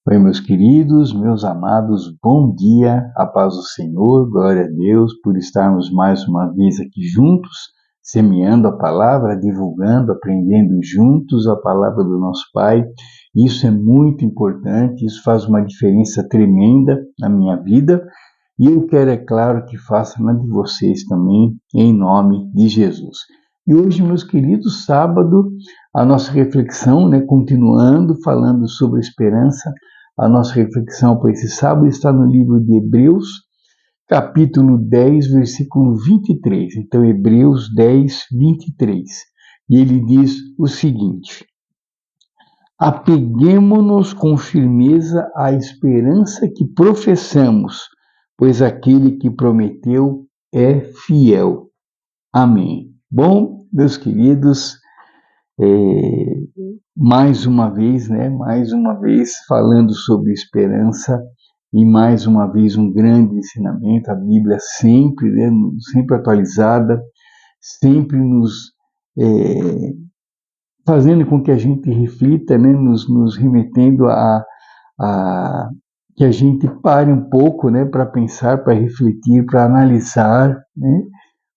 Oi, meus queridos, meus amados, bom dia, a paz do Senhor, glória a Deus por estarmos mais uma vez aqui juntos, semeando a palavra, divulgando, aprendendo juntos a palavra do nosso Pai. Isso é muito importante, isso faz uma diferença tremenda na minha vida e eu quero, é claro, que faça na de vocês também, em nome de Jesus. E hoje, meus queridos, sábado, a nossa reflexão, continuando falando sobre esperança. A nossa reflexão para esse sábado está no livro de Hebreus, capítulo 10, versículo 23. Então, Hebreus 10, 23. E ele diz o seguinte: apeguemo-nos com firmeza à esperança que professamos, pois aquele que prometeu é fiel. Amém. Bom, meus queridos, mais uma vez falando sobre esperança e mais uma vez um grande ensinamento, a Bíblia sempre, sempre atualizada, sempre nos fazendo com que a gente reflita, nos remetendo a que a gente pare um pouco, para pensar, para refletir, para analisar,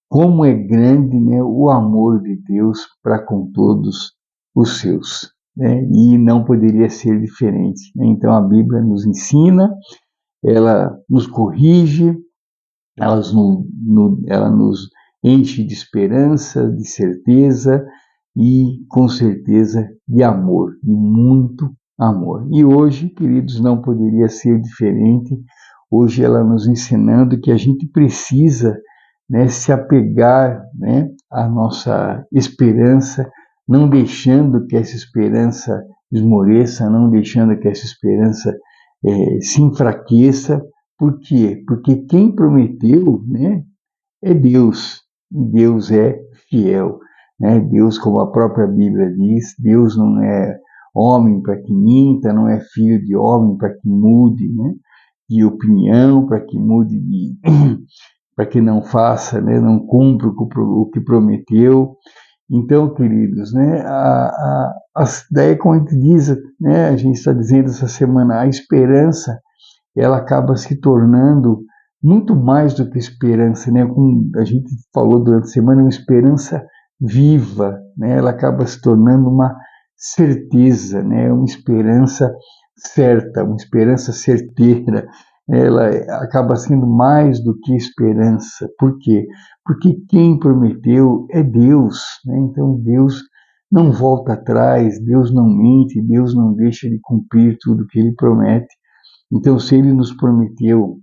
como é grande, o amor de Deus para com todos os seus, e não poderia ser diferente. Então a Bíblia nos ensina, ela nos corrige, ela nos enche de esperança, de certeza e, com certeza, de amor, de muito amor. E hoje, queridos, não poderia ser diferente. Hoje ela nos ensinando que a gente precisa se apegar à nossa esperança, não deixando que essa esperança esmoreça, não deixando que essa esperança se enfraqueça. Por quê? Porque quem prometeu é Deus, e Deus é fiel. Deus, como a própria Bíblia diz, Deus não é homem para que minta, não é filho de homem para que mude de opinião, para que mude para que não faça, não cumpra o que prometeu. Então, queridos, daí como a gente diz, a gente está dizendo essa semana, a esperança, ela acaba se tornando muito mais do que esperança, como a gente falou durante a semana, uma esperança viva, ela acaba se tornando uma certeza, uma esperança certa, uma esperança certeira. Ela acaba sendo mais do que esperança. Por quê? Porque quem prometeu é Deus, Então Deus não volta atrás, Deus não mente, Deus não deixa de cumprir tudo que Ele promete. Então, se Ele nos prometeu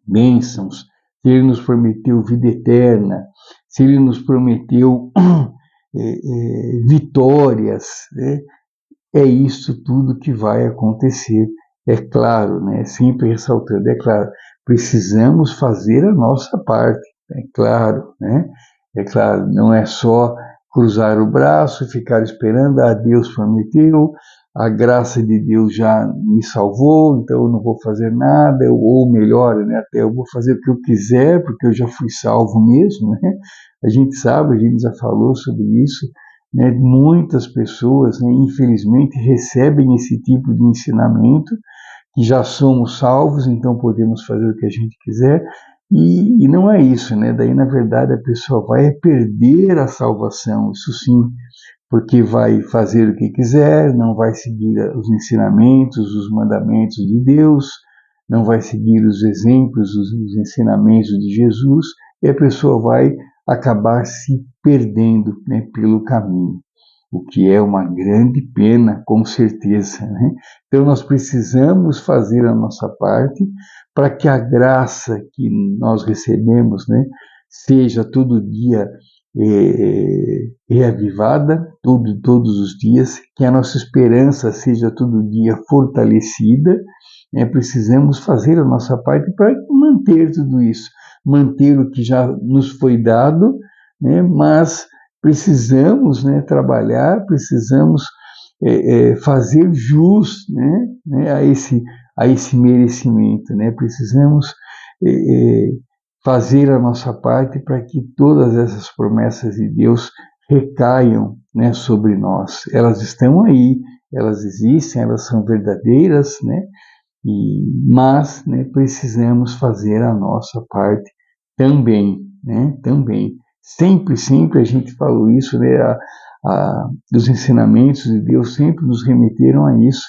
bênçãos, se Ele nos prometeu vida eterna, se Ele nos prometeu vitórias, é isso tudo que vai acontecer. É claro, sempre ressaltando, é claro, precisamos fazer a nossa parte, é claro, é claro, não é só cruzar o braço, ficar esperando, Deus prometeu, a graça de Deus já me salvou, então eu não vou fazer nada, ou melhor, até eu vou fazer o que eu quiser, porque eu já fui salvo mesmo, A gente sabe, a gente já falou sobre isso, muitas pessoas, infelizmente, recebem esse tipo de ensinamento, que já somos salvos, então podemos fazer o que a gente quiser, e não é isso, Daí, na verdade, a pessoa vai perder a salvação, isso sim, porque vai fazer o que quiser, não vai seguir os ensinamentos, os mandamentos de Deus, não vai seguir os exemplos, os ensinamentos de Jesus, e a pessoa vai acabar se perdendo pelo caminho, o que é uma grande pena, com certeza. Então nós precisamos fazer a nossa parte para que a graça que nós recebemos seja todo dia reavivada, todos os dias, que a nossa esperança seja todo dia fortalecida. Precisamos fazer a nossa parte para manter tudo isso, manter o que já nos foi dado, mas precisamos trabalhar, precisamos fazer jus a esse merecimento, precisamos fazer a nossa parte para que todas essas promessas de Deus recaiam sobre nós. Elas estão aí, elas existem, elas são verdadeiras, né? Mas, né, precisamos fazer a nossa parte também, né? Também. Sempre a gente falou isso, né? Os ensinamentos de Deus sempre nos remeteram a isso,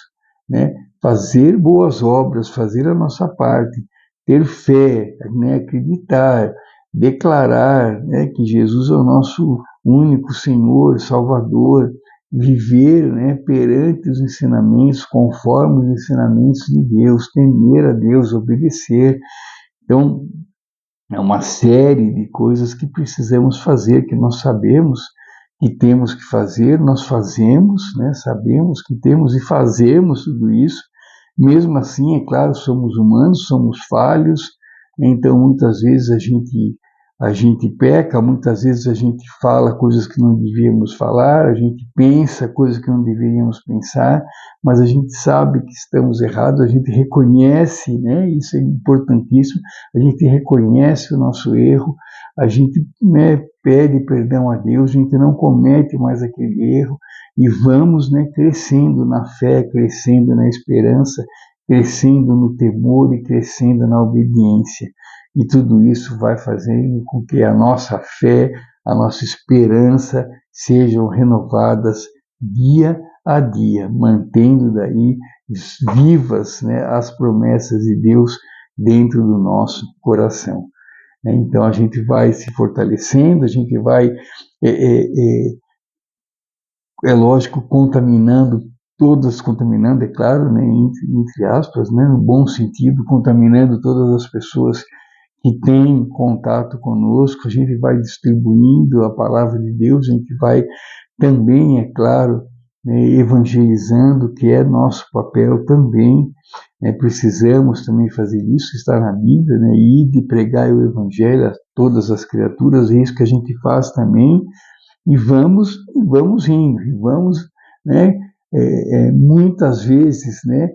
né? Fazer boas obras, fazer a nossa parte, ter fé, né? Acreditar, declarar, né? Que Jesus é o nosso único Senhor, Salvador, viver, né? Perante os ensinamentos, conforme os ensinamentos de Deus, temer a Deus, obedecer. Então, é uma série de coisas que precisamos fazer, que nós sabemos que temos que fazer, nós fazemos, né? Sabemos que temos e fazemos tudo isso. Mesmo assim, é claro, somos humanos, somos falhos, então muitas vezes a gente peca, muitas vezes a gente fala coisas que não devíamos falar, a gente pensa coisas que não deveríamos pensar, mas a gente sabe que estamos errados, a gente reconhece, né? Isso é importantíssimo, a gente reconhece o nosso erro, a gente, né, pede perdão a Deus, a gente não comete mais aquele erro e vamos, né, crescendo na fé, crescendo na esperança, crescendo no temor e crescendo na obediência. E tudo isso vai fazendo com que a nossa fé, a nossa esperança sejam renovadas dia a dia, mantendo daí vivas, né, as promessas de Deus dentro do nosso coração. Então a gente vai se fortalecendo, a gente vai, é lógico, contaminando, é claro, né, entre aspas, né, no bom sentido, contaminando todas as pessoas que têm contato conosco, a gente vai distribuindo a palavra de Deus, a gente vai também, é claro, né, evangelizando, que é nosso papel também, né, precisamos também fazer isso, está na Bíblia, né, ir de pregar o evangelho a todas as criaturas, é isso que a gente faz também, e vamos indo, e vamos, né, muitas vezes, né,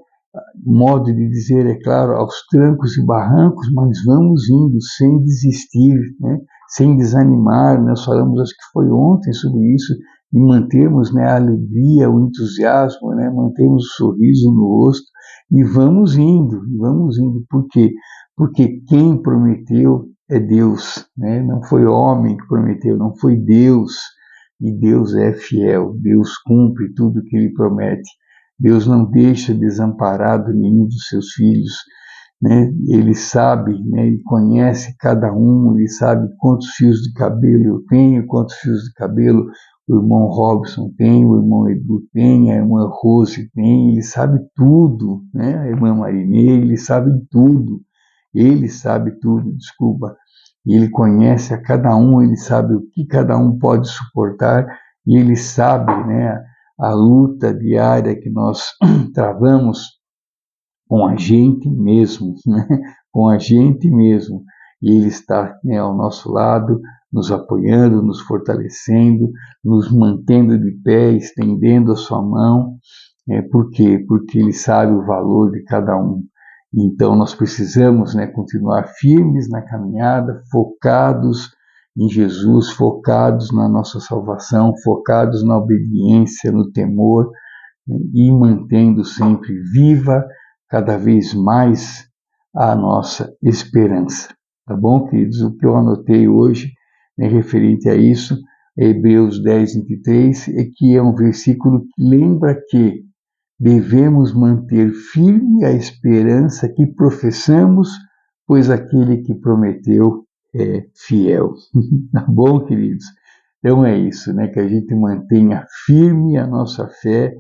modo de dizer, é claro, aos trancos e barrancos, mas vamos indo sem desistir, né? Sem desanimar. Nós falamos, acho que foi ontem, sobre isso, de mantermos, né, a alegria, o entusiasmo, né? Mantermos o sorriso no rosto e vamos indo. Por quê? Porque quem prometeu é Deus, né? Não foi homem que prometeu, não foi Deus. E Deus é fiel, Deus cumpre tudo que Ele promete. Deus não deixa desamparado nenhum dos seus filhos, né? Ele sabe, né? Ele conhece cada um, ele sabe quantos fios de cabelo eu tenho, quantos fios de cabelo o irmão Robson tem, o irmão Edu tem, a irmã Rose tem, ele sabe tudo, né? A irmã Marinê, ele sabe tudo, desculpa. Ele conhece a cada um, ele sabe o que cada um pode suportar, e ele sabe, né, a luta diária que nós travamos com a gente mesmo, né? Com a gente mesmo. E Ele está, né, ao nosso lado, nos apoiando, nos fortalecendo, nos mantendo de pé, estendendo a sua mão. Por quê? Porque Ele sabe o valor de cada um. Então nós precisamos, né, continuar firmes na caminhada, focados em Jesus, focados na nossa salvação, focados na obediência, no temor, né, e mantendo sempre viva cada vez mais a nossa esperança. Tá bom, queridos? O que eu anotei hoje, né, referente a isso, é Hebreus 10, 23, que é um versículo que lembra que devemos manter firme a esperança que professamos, pois aquele que prometeu é fiel. Tá bom, queridos? Então é isso, né? Que a gente mantenha firme a nossa fé,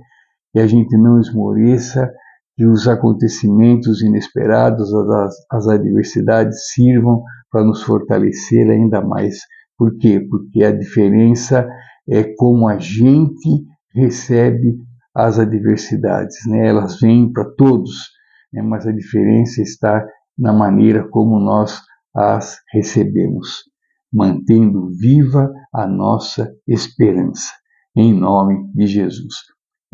que a gente não esmoreça, que os acontecimentos inesperados, as adversidades sirvam para nos fortalecer ainda mais. Por quê? Porque a diferença é como a gente recebe as adversidades, né? Elas vêm para todos, né? Mas a diferença está na maneira como nós as recebemos, mantendo viva a nossa esperança, em nome de Jesus.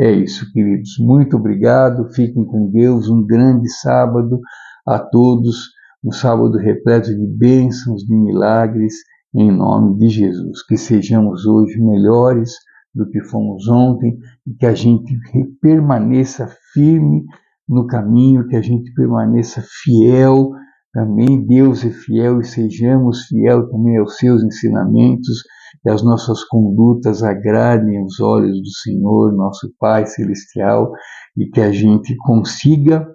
É isso, queridos. Muito obrigado. Fiquem com Deus. Um grande sábado a todos. Um sábado repleto de bênçãos, de milagres, em nome de Jesus. Que sejamos hoje melhores do que fomos ontem, e que a gente permaneça firme no caminho, que a gente permaneça fiel também. Deus é fiel e sejamos fiel também aos seus ensinamentos, que as nossas condutas agradem aos olhos do Senhor, nosso Pai Celestial, e que a gente consiga,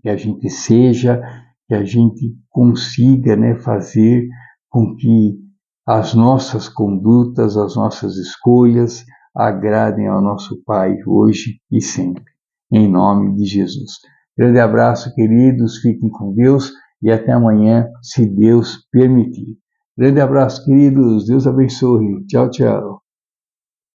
que a gente seja, que a gente consiga, né, fazer com que as nossas condutas, as nossas escolhas agradem ao nosso Pai hoje e sempre. Em nome de Jesus. Grande abraço, queridos, fiquem com Deus e até amanhã, se Deus permitir. Grande abraço, queridos, Deus abençoe. Tchau, tchau.